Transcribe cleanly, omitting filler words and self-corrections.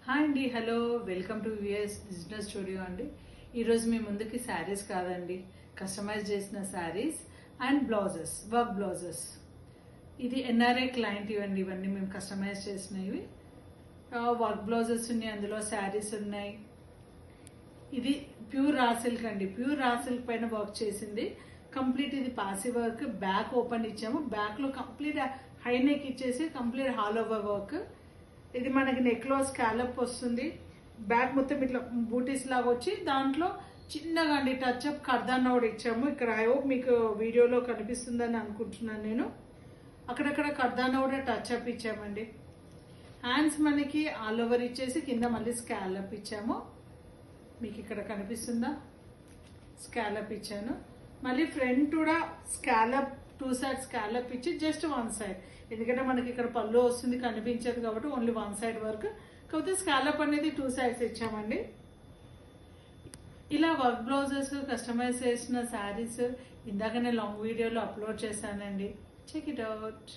Hi అండి, hello, welcome to VS business studio అండి. ఈరోజు మీ ముందుకి శారీస్ కాదండి, కస్టమైజ్ చేసిన saris and blouses, work blouses. ఇది ఎన్ఆర్ఐ క్లయింట్ ఇవ్వండి, ఇవన్నీ మేము కస్టమైజ్ చేసినవి. వర్క్ బ్లౌజెస్ ఉన్నాయి, అందులో శారీస్ ఉన్నాయి. ఇది ప్యూర్ రా సిల్క్ అండి, ప్యూర్ రా సిల్క్ పైన వర్క్ చేసింది. కంప్లీట్ ఇది పాసి వర్క్. బ్యాక్ ఓపెన్ ఇచ్చాము, బ్యాక్ లో కంప్లీట్ హై నెక్ ఇచ్చేసి కంప్లీట్ హాల్ ఓవర్ వర్క్. ఇది మనకి నెక్ లో స్కాలప్ వస్తుంది. బ్యాక్ మొత్తం ఇట్లా బూటీస్ లాగా వచ్చి దాంట్లో చిన్నగా అండి టచ్ అప్ కర్దానా కూడా ఇచ్చాము. ఇక్కడ ఐ హోప్ మీకు వీడియోలో కనిపిస్తుందని అనుకుంటున్నాను నేను. అక్కడక్కడ కర్దానా కూడా టచ్ అప్ ఇచ్చామండి. హ్యాండ్స్ మనకి ఆల్ ఓవర్ ఇచ్చేసి కింద మళ్ళీ స్కాలప్ ఇచ్చాము. మీకు ఇక్కడ కనిపిస్తుందా? స్కాలప్ ఇచ్చాను. మళ్ళీ ఫ్రంట్ కూడా స్కాలప్, 2 sides స్కాలప్ ఇచ్చి జస్ట్ 1 side, ఎందుకంటే మనకి ఇక్కడ పళ్ళు వస్తుంది కనిపించదు కాబట్టి ఓన్లీ 1 side వరకు. కాకపోతే స్కాలప్ అనేది 2 sides ఇచ్చామండి. ఇలా వర్క్ బ్లౌజెస్, కస్టమైజ్ చేసిన శారీస్ ఇందాకనే లాంగ్ వీడియోలో అప్లోడ్ చేశానండి. Check it out.